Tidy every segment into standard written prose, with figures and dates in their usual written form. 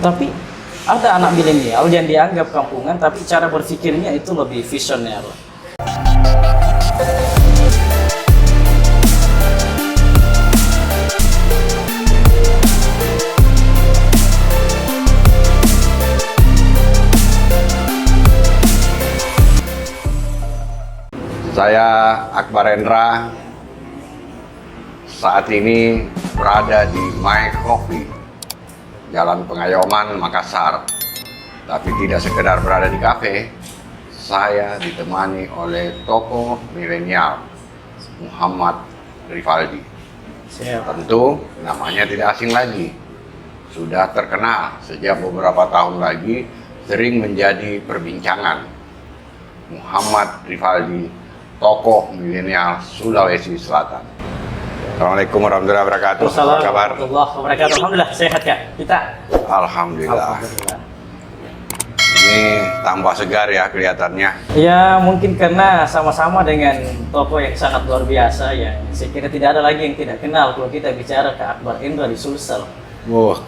Tapi ada anak milenial yang dianggap kampungan, tapi cara berpikirnya itu lebih visioner. Saya Akbar Endra, saat ini berada di My Coffee, Jalan Pengayoman, Makassar. Tapi tidak sekedar berada di kafe, saya ditemani oleh tokoh milenial Muhammad Rivaldi. Tentu namanya tidak asing lagi, sudah terkenal sejak beberapa tahun lagi, sering menjadi perbincangan. Muhammad Rivaldi, tokoh milenial Sulawesi Selatan. Assalamualaikum warahmatullahi wabarakatuh. Apa kabar? Wabarakatuh. Alhamdulillah sehat ya kita. Alhamdulillah. Ini tambah segar ya kelihatannya. Ya mungkin karena sama-sama dengan tokoh yang sangat luar biasa ya. Saya kira tidak ada lagi yang tidak kenal kalau kita bicara ke Akbar Endra di Sulsel. Wah.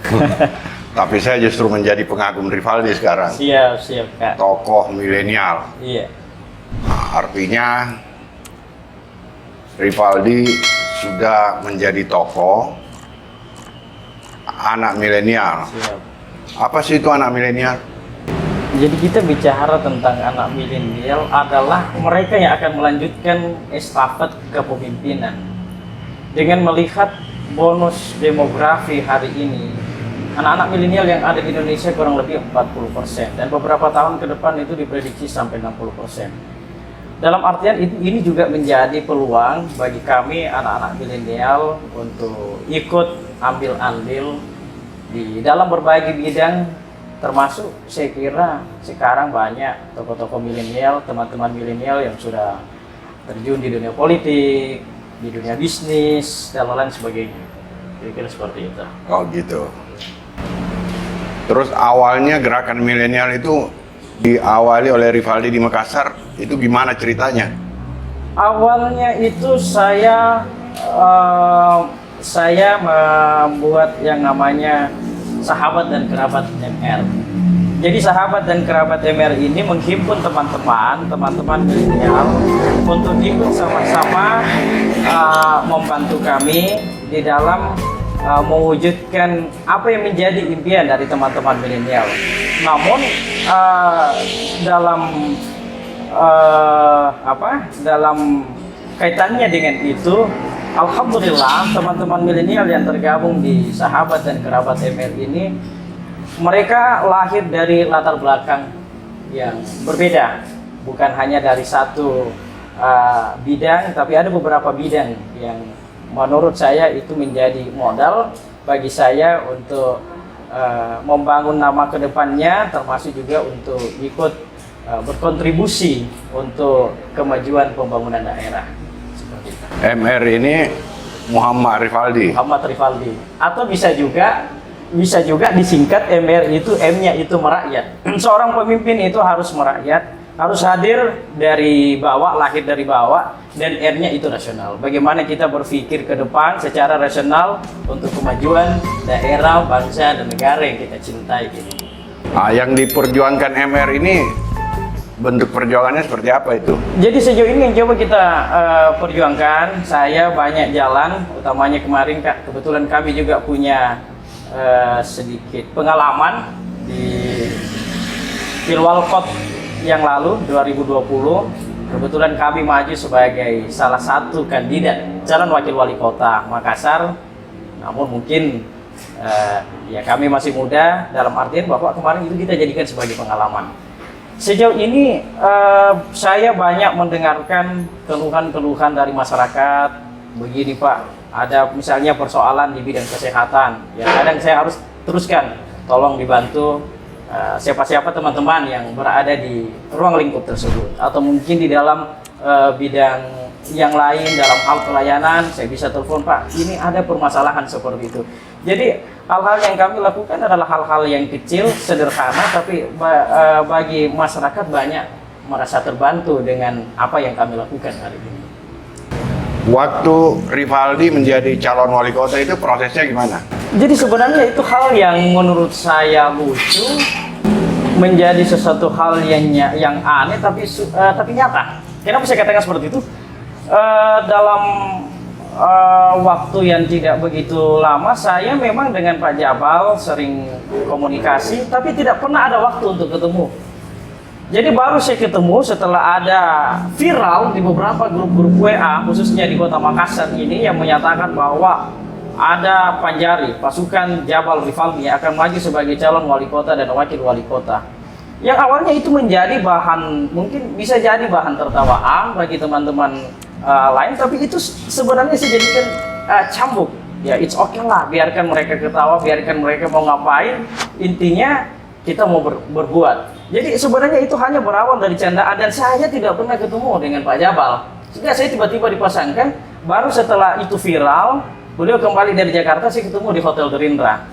Tapi saya justru menjadi pengagum Rivaldi sekarang. Siap Kak. Tokoh milenial. Iya. Nah, artinya Rivaldi sudah menjadi tokoh anak milenial. Siap. Apa sih itu anak milenial? Jadi kita bicara tentang anak milenial adalah mereka yang akan melanjutkan estafet kepemimpinan. Dengan melihat bonus demografi hari ini, anak-anak milenial yang ada di Indonesia kurang lebih 40%, dan beberapa tahun ke depan itu diprediksi sampai 60%. Dalam artian ini juga menjadi peluang bagi kami anak-anak milenial untuk ikut ambil andil di dalam berbagai bidang, termasuk saya kira sekarang banyak tokoh-tokoh milenial, teman-teman milenial yang sudah terjun di dunia politik, di dunia bisnis, dan lain sebagainya. Kira-kira seperti itu. Oh gitu. Terus awalnya gerakan milenial itu diawali oleh Rivaldi di Makassar, itu gimana ceritanya? Awalnya itu saya membuat yang namanya Sahabat dan Kerabat MR. Jadi Sahabat dan Kerabat MR ini menghimpun teman-teman milenial untuk ikut sama-sama membantu kami di dalam mewujudkan apa yang menjadi impian dari teman-teman milenial. Namun dalam kaitannya dengan itu, alhamdulillah teman-teman milenial yang tergabung di Sahabat dan Kerabat MR ini, mereka lahir dari latar belakang yang berbeda, bukan hanya dari satu bidang, tapi ada beberapa bidang yang menurut saya itu menjadi modal bagi saya untuk membangun nama kedepannya, termasuk juga untuk ikut berkontribusi untuk kemajuan pembangunan daerah. Seperti itu. MR ini Muhammad Rivaldi. Muhammad Rivaldi. Atau bisa juga disingkat MR itu, M-nya itu merakyat. Seorang pemimpin itu harus merakyat, harus hadir dari bawah, lahir dari bawah, dan R-nya itu rasional. Bagaimana kita berpikir ke depan secara rasional untuk kemajuan daerah, bangsa, dan negara yang kita cintai. Gitu. Nah, yang diperjuangkan MR ini bentuk perjuangannya seperti apa itu? Jadi sejauh ini yang coba kita perjuangkan, saya banyak jalan, utamanya kemarin Kak, kebetulan kami juga punya sedikit pengalaman di Pilwalkot yang lalu 2020. Kebetulan kami maju sebagai salah satu kandidat calon wakil wali kota Makassar. Namun mungkin ya kami masih muda, dalam artian bahwa kemarin itu kita jadikan sebagai pengalaman. Sejauh ini saya banyak mendengarkan keluhan-keluhan dari masyarakat. Begini Pak, ada misalnya persoalan di bidang kesehatan, ya kadang saya harus teruskan, tolong dibantu siapa-siapa teman-teman yang berada di ruang lingkup tersebut, atau mungkin di dalam bidang yang lain dalam hal pelayanan, saya bisa telepon Pak, ini ada permasalahan seperti itu. Jadi hal-hal yang kami lakukan adalah hal-hal yang kecil, sederhana, tapi bagi masyarakat banyak merasa terbantu dengan apa yang kami lakukan hari ini. Waktu Rivaldi menjadi calon wali kota itu prosesnya gimana? Jadi sebenarnya itu hal yang menurut saya lucu, menjadi sesuatu hal yang aneh tapi nyata. Kenapa saya katakan seperti itu? Dalam waktu yang tidak begitu lama, saya memang dengan Pak Jabal sering komunikasi, tapi tidak pernah ada waktu untuk ketemu. Jadi baru saya ketemu setelah ada viral di beberapa grup-grup WA, khususnya di Kota Makassar ini, yang menyatakan bahwa ada Panjari, pasukan Jabal Rivaldi yang akan maju sebagai calon wali kota dan wakil wali kota. Yang awalnya itu menjadi bahan, mungkin bisa jadi bahan tertawaan bagi teman-teman lain, tapi itu sebenarnya saya jadikan cambuk. Ya, it's okay lah, biarkan mereka ketawa, biarkan mereka mau ngapain, intinya kita mau berbuat. Jadi sebenarnya itu hanya berawal dari candaan, dan saya tidak pernah ketemu dengan Pak Jabal. Sehingga saya tiba-tiba dipasangkan, baru setelah itu viral, beliau kembali dari Jakarta, saya ketemu di Hotel Gerindra.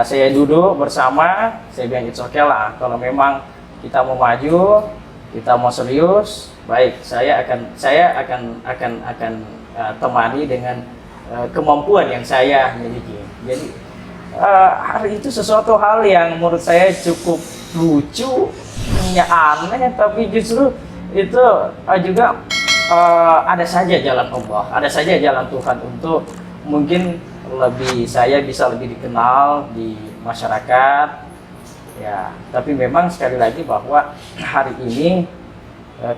Saya duduk bersama, saya bilang it's okay lah, kalau memang kita mau maju, kita mau serius, baik, saya akan temani dengan kemampuan yang saya miliki. Jadi hari itu sesuatu hal yang menurut saya cukup lucu, aneh, tapi justru itu juga ada saja jalan Allah, ada saja jalan Tuhan untuk mungkin saya bisa lebih dikenal di masyarakat. Ya, tapi memang sekali lagi bahwa hari ini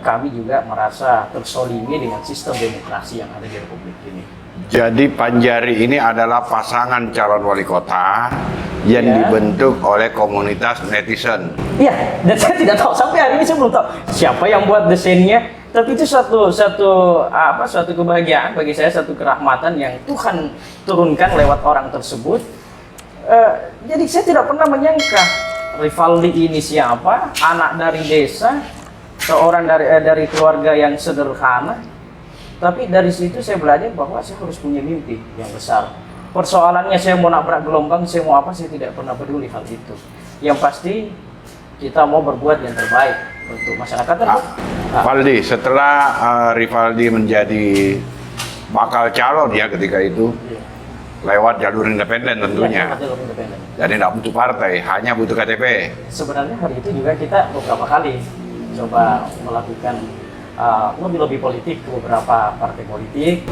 kami juga merasa tersolimi dengan sistem demokrasi yang ada di Republik ini. Jadi Panjari ini adalah pasangan calon wali kota yang dibentuk oleh komunitas netizen. Iya, dan saya tidak tahu sampai hari ini, saya belum tahu siapa yang buat desainnya. Tapi itu suatu kebahagiaan bagi saya, satu kerahmatan yang Tuhan turunkan lewat orang tersebut. Jadi saya tidak pernah menyangka Rivaldi ini siapa, anak dari desa, seorang dari keluarga yang sederhana. Tapi dari situ saya belajar bahwa saya harus punya mimpi yang besar. Persoalannya saya mau nabrak gelombang, saya mau apa, saya tidak pernah peduli hal itu. Yang pasti kita mau berbuat yang terbaik untuk masyarakat. Valdi, setelah Rivaldi menjadi bakal calon ya ketika itu, lewat jalur independen tentunya. Jadi tidak butuh partai, hanya butuh KTP. Sebenarnya hari itu juga kita beberapa kali coba melakukan lebih politik ke beberapa partai politik.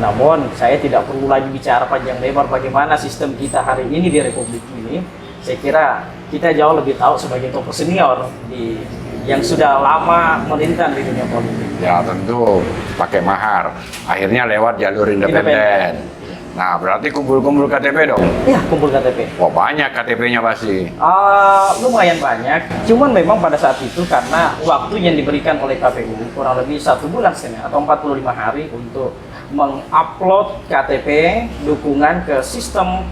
Namun saya tidak perlu lagi bicara panjang lebar bagaimana sistem kita hari ini di Republik ini. Saya kira kita jauh lebih tahu sebagai tokoh senior yang sudah lama melintang di dunia politik. Ya tentu pakai mahar. Akhirnya lewat jalur independen. Nah berarti kumpul-kumpul KTP dong? Iya, kumpul KTP. Wah banyak KTP-nya pasti. Lumayan banyak. Cuman memang pada saat itu karena waktu yang diberikan oleh KPU kurang lebih 1 bulan setengah atau 45 hari untuk mengupload KTP dukungan ke sistem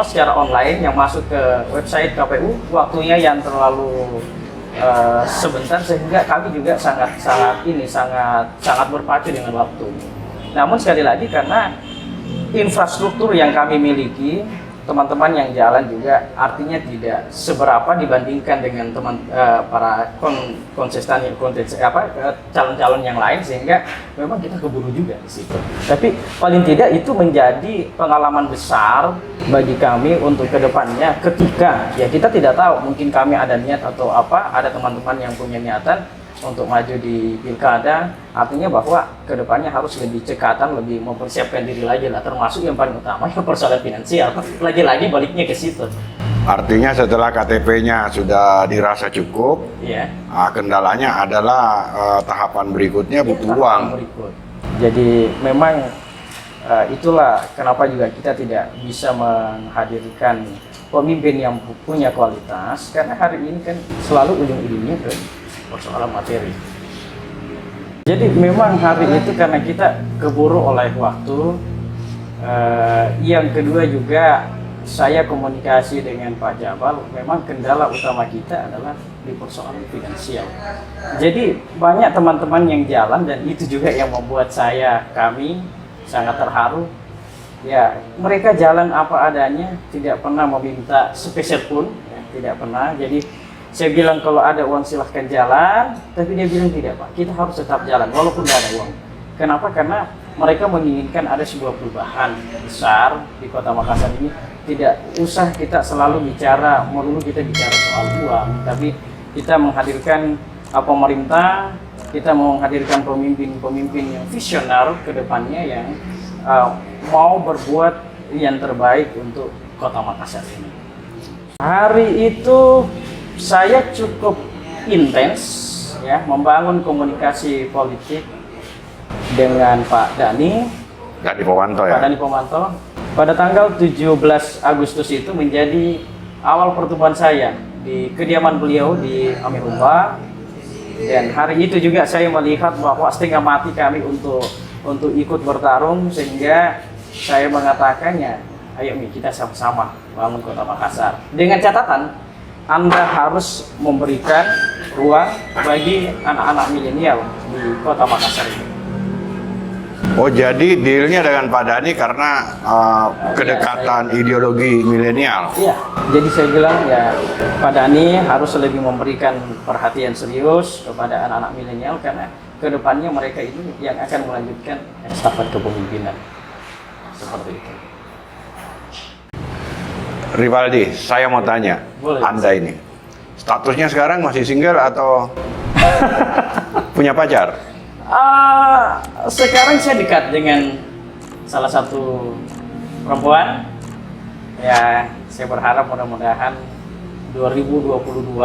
secara online yang masuk ke website KPU, waktunya yang terlalu sebentar, sehingga kami juga sangat berpacu dengan waktu. Namun sekali lagi karena infrastruktur yang kami miliki, teman-teman yang jalan juga artinya tidak seberapa dibandingkan dengan para calon-calon yang lain, sehingga memang kita keburu juga di situ. Tapi paling tidak itu menjadi pengalaman besar bagi kami untuk kedepannya, ketika ya kita tidak tahu, mungkin kami ada niat atau ada teman-teman yang punya niatan untuk maju di pilkada, artinya bahwa kedepannya harus lebih cekatan, lebih mempersiapkan diri lagi lah, termasuk yang paling utama yang persoalan finansial. Lagi-lagi baliknya ke situ. Artinya setelah KTP-nya sudah dirasa cukup, kendalanya adalah tahapan berikutnya butuh uang. Jadi memang itulah kenapa juga kita tidak bisa menghadirkan pemimpin yang punya kualitas, karena hari ini kan selalu ujung-ujungnya ke persoalan materi. Jadi memang hari itu karena kita keburu oleh waktu. Yang kedua juga saya komunikasi dengan Pak Jabal, memang kendala utama kita adalah di persoalan finansial. Jadi banyak teman-teman yang jalan, dan itu juga yang membuat kami sangat terharu. Ya, mereka jalan apa adanya, tidak pernah meminta sepeser pun, tidak pernah. Jadi saya bilang kalau ada uang silahkan jalan, tapi dia bilang tidak Pak, kita harus tetap jalan walaupun tidak ada uang. Kenapa? Karena mereka menginginkan ada sebuah perubahan besar di Kota Makassar ini. Tidak usah kita selalu melulu kita bicara soal uang, tapi kita menghadirkan pemerintah, kita menghadirkan pemimpin-pemimpin yang visioner ke depannya yang mau berbuat yang terbaik untuk Kota Makassar ini. Hari itu saya cukup intens ya membangun komunikasi politik dengan Pak Dhani Pomanto ya. Pak Dhani Pomanto. Pada tanggal 17 Agustus itu menjadi awal pertemuan saya di kediaman beliau di Amirullah. Dan hari itu juga saya melihat bahwa setengah mati kami untuk ikut bertarung, sehingga saya mengatakannya, ayo Mi, kita sama-sama bangun Kota Makassar. Dengan catatan, Anda harus memberikan ruang bagi anak-anak milenial di Kota Makassar ini. Oh, jadi dealnya dengan Pak Dhani karena kedekatan ideologi milenial. Iya, jadi saya bilang ya Pak Dhani harus lebih memberikan perhatian serius kepada anak-anak milenial karena kedepannya mereka itu yang akan melanjutkan estafet kepemimpinan. Seperti itu. Rivaldi, saya mau tanya, Boleh. Anda ini statusnya sekarang masih single atau punya pacar? Sekarang saya dekat dengan salah satu perempuan. Ya, saya berharap mudah-mudahan 2022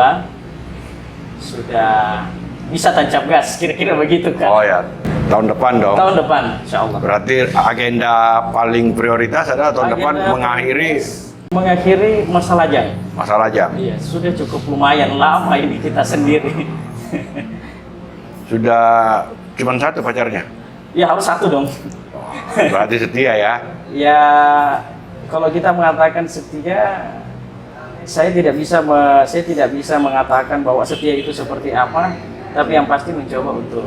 sudah bisa tancap gas, kira-kira begitu kan? Oh ya, tahun depan dong. Tahun depan, insya Allah. Berarti agenda paling prioritas adalah tahun depan mengakhiri masa lajang. masa lajang. Iya, sudah cukup lumayan lama ini kita sendiri. Sudah cuma satu pacarnya? Ya harus satu dong. Berarti setia ya? Ya, kalau kita mengatakan setia, saya tidak bisa mengatakan bahwa setia itu seperti apa, tapi yang pasti mencoba untuk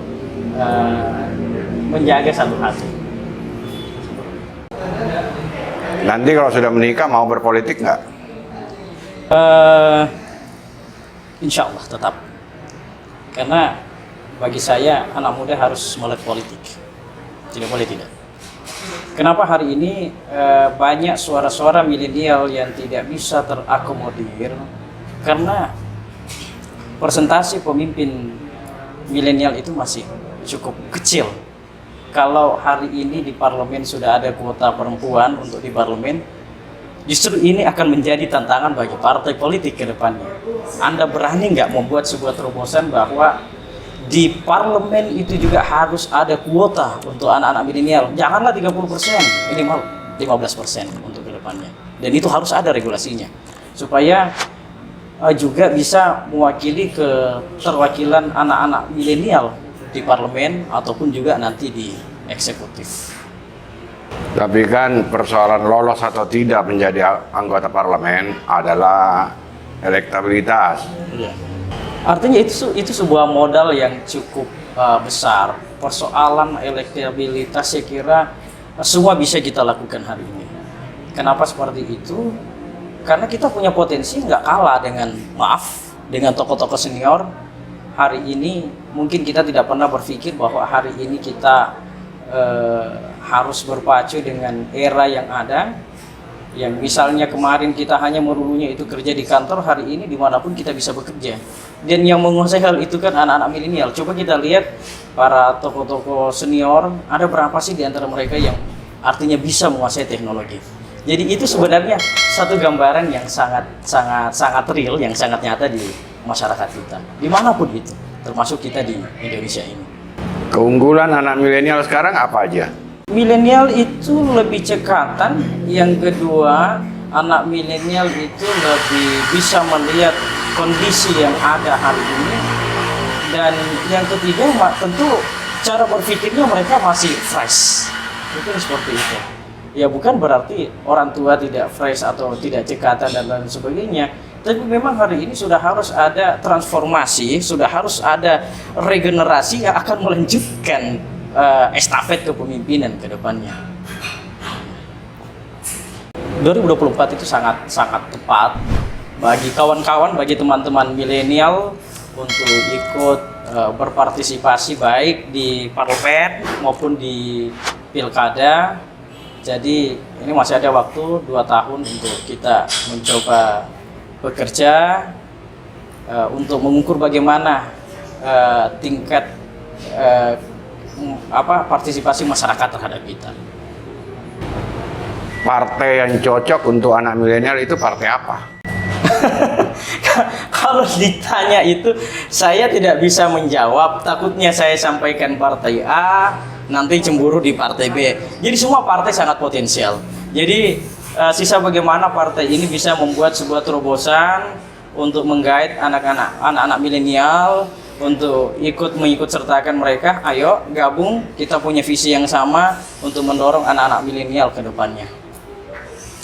menjaga satu hati. Nanti kalau sudah menikah mau berpolitik nggak? Insya Allah tetap. Karena bagi saya anak muda harus melek politik. Tidak boleh tidak. Kenapa hari ini banyak suara-suara milenial yang tidak bisa terakomodir? Karena persentase pemimpin milenial itu masih cukup kecil. Kalau hari ini di parlemen sudah ada kuota perempuan untuk di parlemen, justru ini akan menjadi tantangan bagi partai politik ke depannya. Anda berani nggak membuat sebuah terobosan bahwa di parlemen itu juga harus ada kuota untuk anak-anak milenial? Janganlah 30%, minimal 15% untuk ke depannya. Dan itu harus ada regulasinya, supaya juga bisa mewakili keterwakilan anak-anak milenial di parlemen ataupun juga nanti di eksekutif. Tapi kan persoalan lolos atau tidak menjadi anggota parlemen adalah elektabilitas. Ya. Artinya itu sebuah modal yang cukup besar. Persoalan elektabilitas saya kira semua bisa kita lakukan hari ini. Kenapa seperti itu? Karena kita punya potensi nggak kalah dengan tokoh-tokoh senior. Hari ini mungkin kita tidak pernah berpikir bahwa hari ini kita harus berpacu dengan era yang ada, yang misalnya kemarin kita hanya melulunya itu kerja di kantor, hari ini dimanapun kita bisa bekerja. Dan yang menguasai hal itu kan anak-anak milenial. Coba kita lihat para tokoh-tokoh senior, ada berapa sih di antara mereka yang artinya bisa menguasai teknologi. Jadi itu sebenarnya satu gambaran yang sangat real, yang sangat nyata di masyarakat kita, dimanapun itu, termasuk kita di Indonesia ini. Keunggulan anak milenial sekarang apa aja? Milenial itu lebih cekatan, yang kedua anak milenial itu lebih bisa melihat kondisi yang ada hari ini, dan yang ketiga tentu cara berpikirnya mereka masih fresh. Itu seperti itu. Ya bukan berarti orang tua tidak fresh atau tidak cekatan dan lain sebagainya, tapi memang hari ini sudah harus ada transformasi, sudah harus ada regenerasi yang akan melanjutkan estafet kepemimpinan ke depannya. 2024 itu sangat tepat bagi kawan-kawan, bagi teman-teman milenial untuk ikut berpartisipasi baik di parlemen maupun di pilkada. Jadi ini masih ada waktu 2 tahun untuk kita mencoba bekerja untuk mengukur bagaimana tingkat partisipasi masyarakat terhadap kita. Partai yang cocok untuk anak milenial itu partai apa? Kalau ditanya itu, saya tidak bisa menjawab. Takutnya saya sampaikan partai A, nanti cemburu di partai B. Jadi semua partai sangat potensial. Jadi sisa bagaimana partai ini bisa membuat sebuah terobosan untuk menggait anak-anak milenial, untuk mengikut sertakan mereka. Ayo gabung, kita punya visi yang sama untuk mendorong anak-anak milenial ke depannya.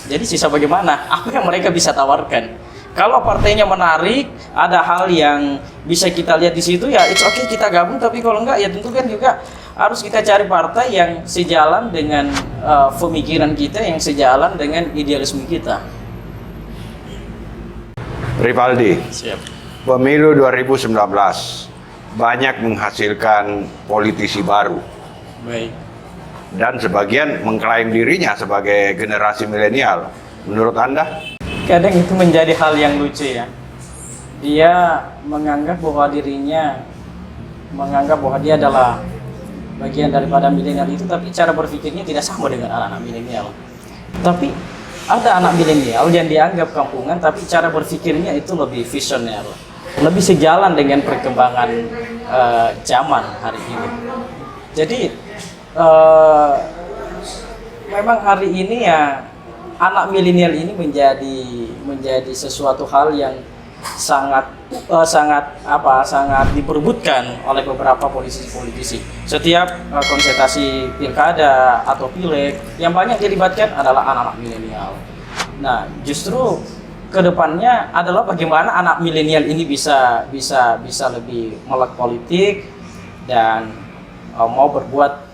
Jadi sisa bagaimana, apa yang mereka bisa tawarkan. Kalau partainya menarik, ada hal yang bisa kita lihat di situ, ya it's okay kita gabung. Tapi kalau enggak, ya tentu kan juga harus kita cari partai yang sejalan dengan pemikiran kita, yang sejalan dengan idealisme kita. Rivaldi, Siap. pemilu 2019 banyak menghasilkan politisi baru. Baik. Dan sebagian mengklaim dirinya sebagai generasi milenial. Menurut Anda? Kadang itu menjadi hal yang lucu ya. Dia menganggap bahwa dia adalah bagian daripada milenial itu, tapi cara berpikirnya tidak sama dengan anak-anak milenial. Tapi ada anak milenial yang dianggap kampungan, tapi cara berpikirnya itu lebih visioner, lebih sejalan dengan perkembangan zaman hari ini. Jadi memang hari ini ya anak milenial ini menjadi sesuatu hal yang sangat diperebutkan oleh beberapa politisi. Setiap konsultasi pilkada atau pileg yang banyak dilibatkan adalah anak-anak milenial. Nah, justru kedepannya adalah bagaimana anak milenial ini bisa lebih melek politik dan mau berbuat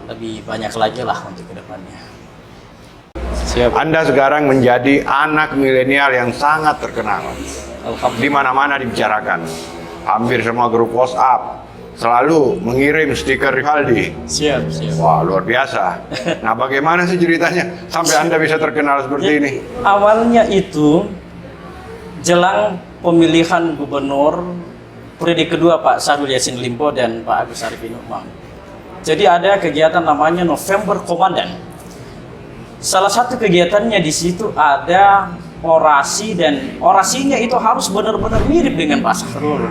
lebih banyak lagi lah untuk kedepannya. Siap. Anda sekarang menjadi anak milenial yang sangat terkenal. Di mana-mana dibicarakan. Hampir semua grup WhatsApp selalu mengirim stiker Rivaldi. Siap. Wah, luar biasa. Nah, bagaimana sih ceritanya sampai Anda bisa terkenal seperti ini? Awalnya itu jelang pemilihan gubernur periode kedua Pak Syahrul Yassin Limpo dan Pak Agus Harimurti Yudhoyono. Jadi ada kegiatan namanya November Komandan. Salah satu kegiatannya di situ ada orasi, dan orasinya itu harus benar-benar mirip dengan Pak Syahrul.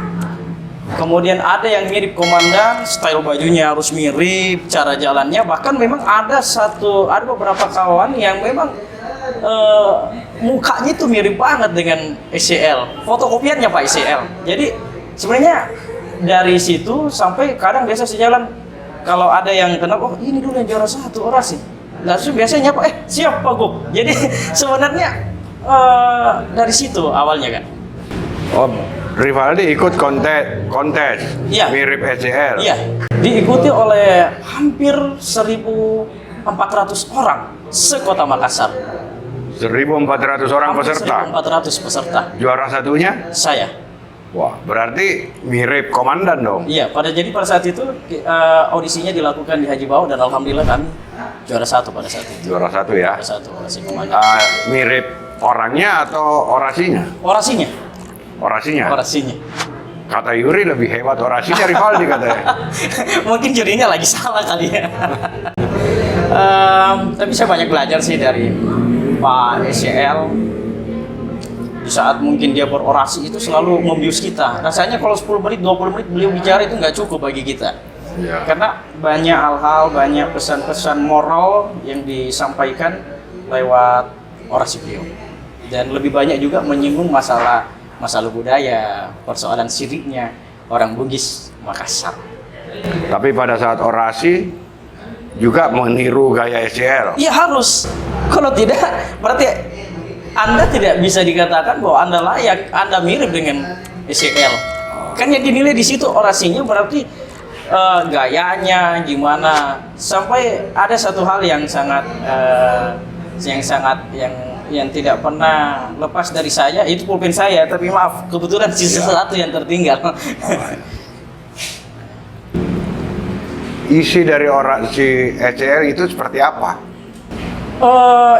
Kemudian ada yang mirip komandan, style bajunya harus mirip, cara jalannya, bahkan memang ada beberapa kawan yang memang mukanya itu mirip banget dengan ICL, fotokopiannya Pak ICL. Jadi sebenarnya dari situ sampai kadang biasa sejalan. Kalau ada yang kenal, oh ini dulu yang juara 1 orasi, langsung biasanya Pak, siap Pak Gub. Jadi sebenarnya dari situ awalnya kan. Oh, Rivaldi ikut kontes Iya. mirip SCL. Iya, diikuti oleh hampir 1.400 orang sekota Makassar. 1.400 orang peserta. 1.400 peserta. Juara satunya? Saya. Wah, berarti mirip komandan dong. Iya, pada saat itu audisinya dilakukan di Haji Bau dan alhamdulillah kami juara 1 pada saat itu. Juara 1 ya. Juara 1 orasi komandan. Mirip orangnya atau orasinya? Orasinya. Orasinya. Kata Yuri lebih hebat orasinya Rivaldi katanya. Mungkin jurinya lagi salah kali ya. Tapi saya banyak belajar sih dari Pak SCL. Di saat mungkin dia berorasi itu selalu membius kita. Rasanya kalau 10 menit, 20 menit beliau bicara itu nggak cukup bagi kita. Ya. Karena banyak hal-hal, banyak pesan-pesan moral yang disampaikan lewat orasi beliau. Dan lebih banyak juga menyinggung masalah budaya, persoalan siriknya orang Bugis Makassar. Tapi pada saat orasi juga meniru gaya SCL. Iya harus. Kalau tidak, berarti Anda tidak bisa dikatakan bahwa Anda layak, Anda mirip dengan SCL. Kan yang dinilai di situ orasinya, berarti gayanya gimana. Sampai ada satu hal yang yang tidak pernah lepas dari saya, itu pulpen saya, tapi maaf, kebetulan sisa satu yang tertinggal. Isi dari si SCL itu seperti apa?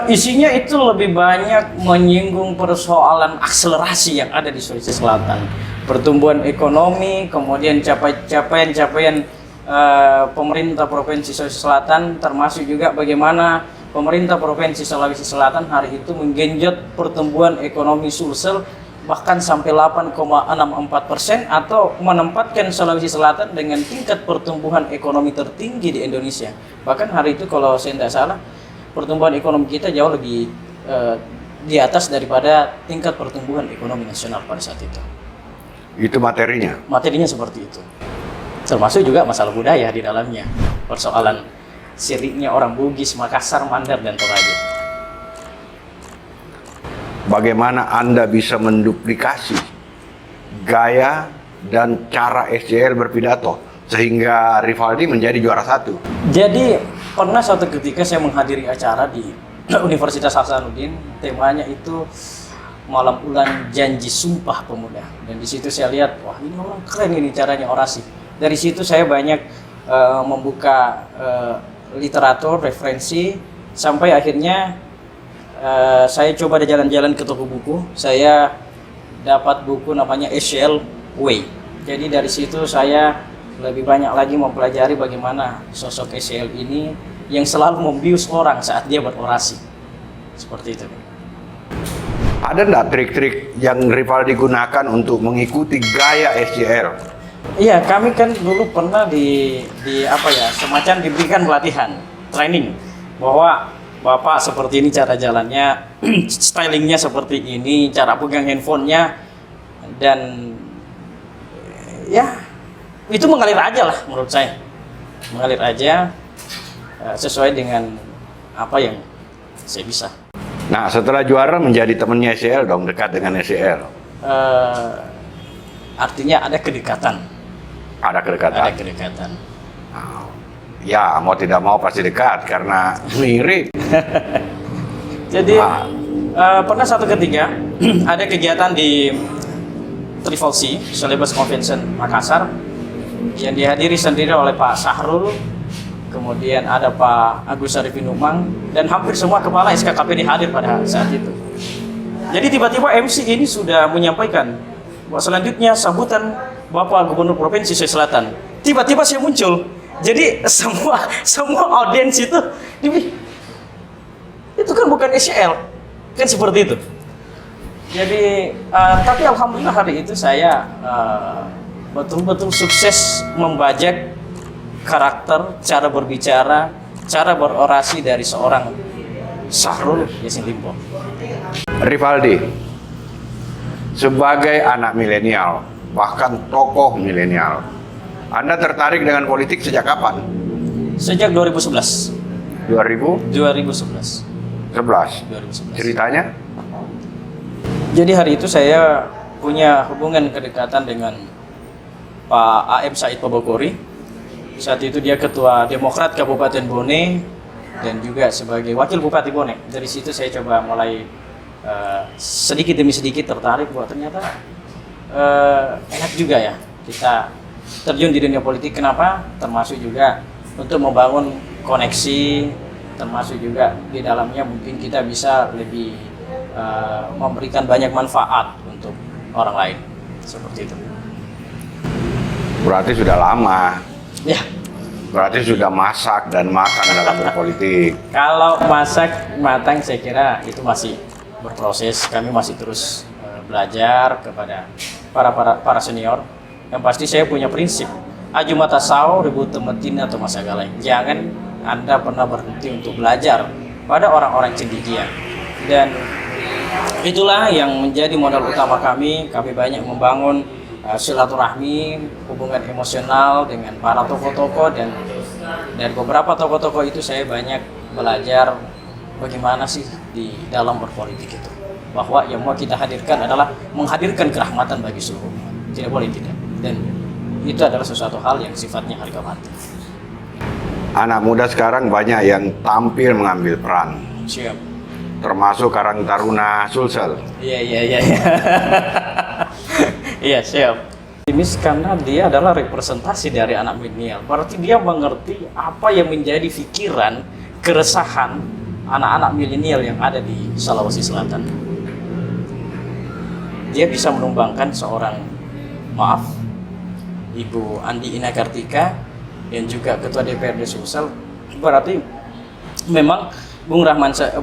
Isinya itu lebih banyak menyinggung persoalan akselerasi yang ada di Sulawesi Selatan, pertumbuhan ekonomi, kemudian capaian-capaian pemerintah Provinsi Sulawesi Selatan, termasuk juga bagaimana pemerintah Provinsi Sulawesi Selatan hari itu menggenjot pertumbuhan ekonomi Sulsel bahkan sampai 8,64% atau menempatkan Sulawesi Selatan dengan tingkat pertumbuhan ekonomi tertinggi di Indonesia. Bahkan hari itu kalau saya tidak salah, pertumbuhan ekonomi kita jauh lebih di atas daripada tingkat pertumbuhan ekonomi nasional pada saat itu. Itu materinya? Materinya seperti itu. Termasuk juga masalah budaya di dalamnya. Persoalan siriknya orang Bugis, Makassar, Mandar, dan Toraja. Bagaimana Anda bisa menduplikasi gaya dan cara SCL berpidato sehingga Rivaldi menjadi juara 1? Jadi pernah suatu ketika saya menghadiri acara di Universitas Hasanuddin, temanya itu malam ulang janji Sumpah Pemuda, dan di situ saya lihat, wah ini orang keren ini caranya orasi. Dari situ saya banyak membuka literatur, referensi, sampai akhirnya saya coba ada jalan-jalan ke toko buku, saya dapat buku namanya SCL Way. Jadi dari situ saya lebih banyak lagi mempelajari bagaimana sosok SCL ini yang selalu membius orang saat dia berorasi. Seperti itu. Ada nggak trik-trik yang Rivaldi gunakan untuk mengikuti gaya SCL? Iya, kami kan dulu pernah di apa ya, semacam diberikan pelatihan, training, bahwa Bapak seperti ini cara jalannya, stylingnya seperti ini, cara pegang handphonenya, dan ya itu mengalir aja lah menurut saya, mengalir aja sesuai dengan apa yang saya bisa. Nah, setelah juara menjadi temannya SCL dong, dekat dengan SCL. Artinya ada kedekatan. Ada kedekatan. Ada kedekatan. Ya, mau tidak mau pasti dekat karena mirip. Jadi pernah satu ketika ada kegiatan di Triple C, Syllabus Convention Makassar, yang dihadiri sendiri oleh Pak Sahrul, kemudian ada Pak Agus Arifin Umang, dan hampir semua kepala SKKP hadir pada saat itu. Jadi tiba-tiba MC ini sudah menyampaikan bahwa selanjutnya sambutan Bapak Gubernur Provinsi Sulawesi Selatan. Tiba-tiba saya muncul. Jadi semua audiens itu kan bukan SCL, kan seperti itu. Jadi tapi alhamdulillah hari itu saya betul-betul sukses membajak karakter, cara berbicara, cara berorasi dari seorang Syahrul Yassin Limpo. Rivaldi, sebagai anak milenial, bahkan tokoh milenial, Anda tertarik dengan politik sejak kapan? Sejak 2011. 2011. 2011. Ceritanya? Jadi hari itu saya punya hubungan kedekatan dengan Pak AM Said Pabokori. Saat itu dia ketua Demokrat Kabupaten Bone dan juga sebagai wakil Bupati Bone. Dari situ saya coba mulai sedikit demi sedikit tertarik bahwa ternyata enak juga ya kita terjun di dunia politik. Kenapa? Termasuk juga untuk membangun koneksi, termasuk juga di dalamnya mungkin kita bisa lebih memberikan banyak manfaat untuk orang lain, seperti itu. Berarti sudah lama. Ya. Berarti sudah masak dan makan dalam berpolitik. Kalau masak matang saya kira itu masih berproses. Kami masih terus belajar kepada para senior. Yang pasti saya punya prinsip, aju mata sao, ribut temetin atau masagalai. Jangan Anda pernah berhenti untuk belajar pada orang-orang cendekia. Dan itulah yang menjadi modal utama kami. Kami banyak membangun silaturahmi, hubungan emosional dengan para tokoh-tokoh, dan dari beberapa tokoh-tokoh itu saya banyak belajar bagaimana sih di dalam berpolitik itu. Bahwa yang mau kita hadirkan adalah menghadirkan kerahmatan bagi seluruh umat. Tidak boleh tidak. Dan itu adalah sesuatu hal yang sifatnya harga mati. Anak muda sekarang banyak yang tampil mengambil peran. Siap. Termasuk Karang Taruna Sulsel. Iya. Iya, siap. optimis karena dia adalah representasi dari anak milenial. Berarti dia mengerti apa yang menjadi pikiran, keresahan anak-anak milenial yang ada di Sulawesi Selatan. Dia bisa menumbangkan seorang, maaf, Ibu Andi Ina Kartika yang juga Ketua DPRD Sulsel. Berarti memang Bung Harmansyah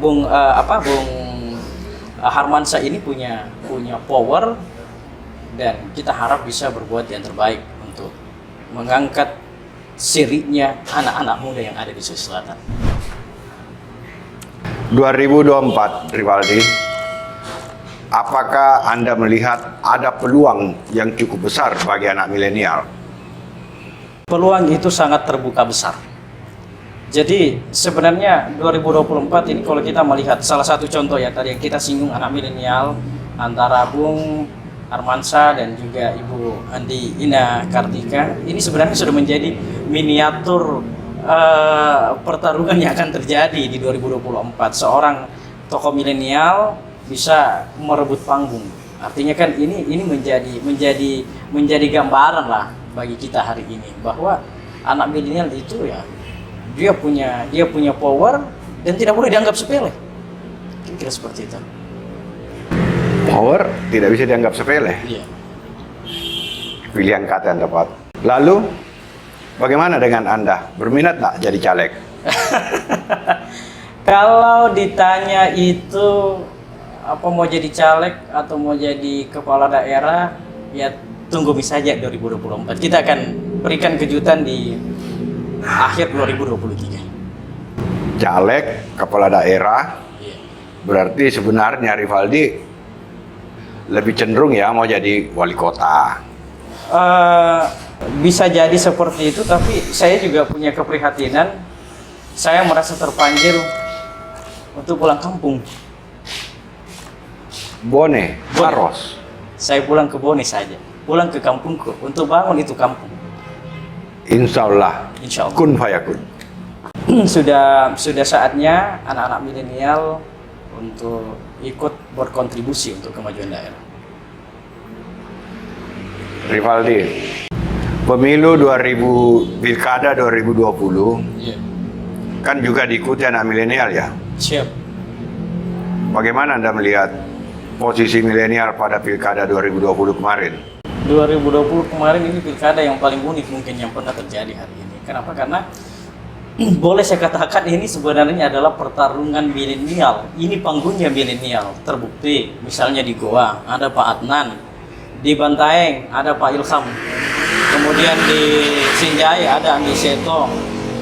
ini punya power, dan kita harap bisa berbuat yang terbaik untuk mengangkat sirinya anak-anak muda yang ada di Sulawesi Selatan. 2024, Rivaldi, apakah Anda melihat ada peluang yang cukup besar bagi anak milenial? Peluang itu sangat terbuka besar. Jadi sebenarnya 2024 ini kalau kita melihat salah satu contoh ya tadi yang kita singgung anak milenial antara Bung Harmansyah dan juga Ibu Andi Ina Kartika, ini sebenarnya sudah menjadi miniatur pertarungan yang akan terjadi di 2024. Seorang tokoh milenial bisa merebut panggung. Artinya kan ini menjadi gambaran lah bagi kita hari ini bahwa anak milenial itu ya dia punya power dan tidak boleh dianggap sepele. Kira-kira seperti itu. Power tidak bisa dianggap sepele. Iya. Pilihan kata yang tepat. Lalu, bagaimana dengan Anda? Berminat nggak jadi caleg? Kalau ditanya itu apa mau jadi caleg atau mau jadi kepala daerah, ya tunggu saja 2024. Kita akan berikan kejutan di akhir 2023. Caleg, kepala daerah, Iya. berarti sebenarnya Rivaldi lebih cenderung ya mau jadi wali kota. Bisa jadi seperti itu, tapi saya juga punya keprihatinan. Saya merasa terpanggil untuk pulang kampung. Bone, Maros. Saya pulang ke Bone saja, pulang ke kampungku untuk bangun itu kampung. Insya Allah. Insya Allah. Kun fayakun. sudah saatnya anak-anak milenial untuk ikut berkontribusi untuk kemajuan daerah. Rivaldi, pemilu 2000, Pilkada 2020 Iya. kan juga diikuti anak milenial ya. Siap. Bagaimana Anda melihat posisi milenial pada Pilkada 2020 kemarin? 2020 kemarin ini pilkada yang paling unik mungkin yang pernah terjadi hari ini. Kenapa? Karena boleh saya katakan ini sebenarnya adalah pertarungan milenial. Ini panggungnya milenial. Terbukti misalnya di Goa ada Pak Adnan, di Bantaeng ada Pak Ilham, kemudian di Sinjai ada Andi Seto,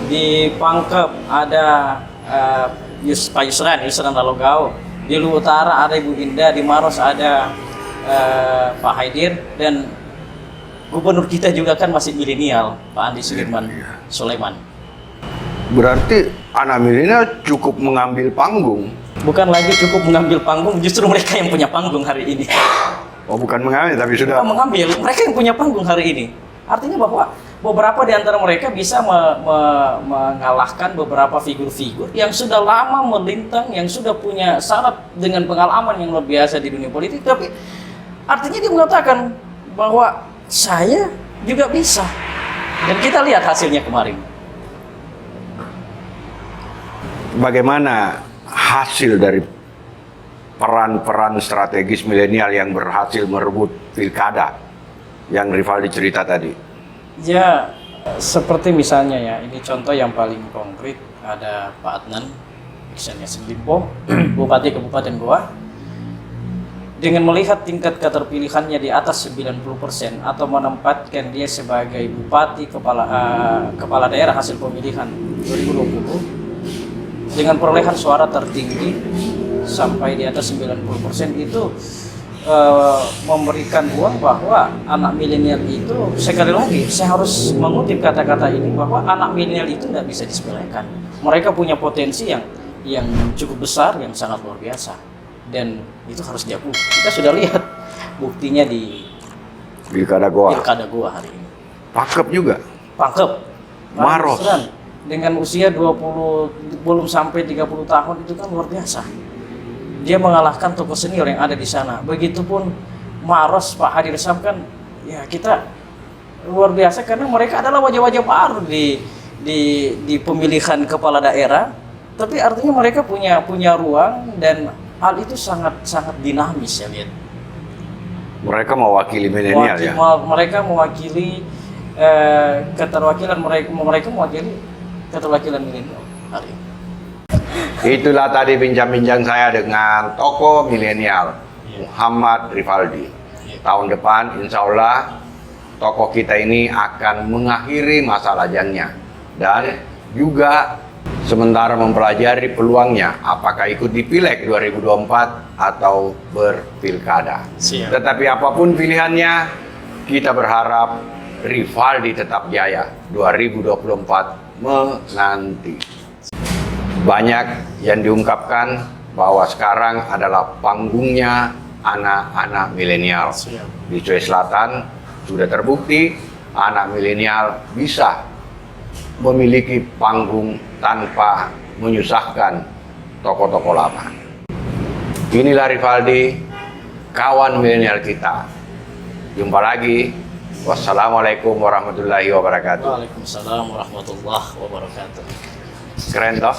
di Pangkep ada Pak Yusran Lalogao, di Luwu Utara ada Ibu Indah, di Maros ada Pak Haidir, dan gubernur kita juga kan masih milenial, Pak Andi Sudirman Sulaiman. Berarti anak milenial cukup mengambil panggung. Bukan lagi cukup mengambil panggung, justru mereka yang punya panggung hari ini. Oh, bukan mengambil, tapi sudah Mengambil, mereka yang punya panggung hari ini. Artinya bahwa beberapa di antara mereka bisa mengalahkan beberapa figur-figur yang sudah lama melintang, yang sudah punya syarat dengan pengalaman yang luar biasa di dunia politik. Tapi artinya dia mengatakan bahwa saya juga bisa. Dan kita lihat hasilnya kemarin. bagaimana hasil dari peran-peran strategis milenial yang berhasil merebut pilkada yang Rivaldi cerita tadi? Ya, seperti misalnya ya, ini contoh yang paling konkret, ada Pak Adnan, misalnya Limpo, Bupati Kabupaten Goa, dengan melihat tingkat keterpilihannya di atas 90% atau menempatkan dia sebagai bupati kepala daerah hasil pemilihan 2020 dengan perolehan suara tertinggi sampai di atas 90% itu memberikan ruang bahwa anak milenial itu, sekali lagi saya harus mengutip kata-kata ini, bahwa anak milenial itu tidak bisa disepelekan. Mereka punya potensi yang cukup besar, yang sangat luar biasa, dan itu harus diakui. Kita sudah lihat buktinya di Pilkada Goa. Pilkada Goa hari ini. Pangkep juga. Pangkep. Maros. Dengan usia 20 belum sampai 30 tahun itu kan luar biasa. Dia mengalahkan tokoh senior yang ada di sana. Begitupun Maros, Pak Hadir Sam kan, ya kita luar biasa karena mereka adalah wajah-wajah baru di pemilihan kepala daerah. Tapi artinya mereka punya ruang dan hal itu sangat dinamis saya lihat. Mereka mewakili milenial ya. Mereka mewakili keterwakilan mereka mewakili keterwakilan milenial hari ini. Itulah tadi bincang-bincang saya dengan tokoh milenial Muhammad Rivaldi. Tahun depan insya Allah tokoh kita ini akan mengakhiri masa lajangnya dan juga sementara mempelajari peluangnya apakah ikut di Pileg 2024 atau berpilkada. Siap. Tetapi apapun pilihannya, kita berharap Rivaldi tetap jaya 2024 menanti. Banyak yang diungkapkan bahwa sekarang adalah panggungnya anak-anak milenial. Di Sulawesi Selatan sudah terbukti anak milenial bisa memiliki panggung tanpa menyusahkan tokoh-tokoh lama. Inilah Rivaldi, kawan milenial kita. Jumpa lagi. Wassalamualaikum warahmatullahi wabarakatuh. Waalaikumsalam warahmatullahi wabarakatuh. Keren toh?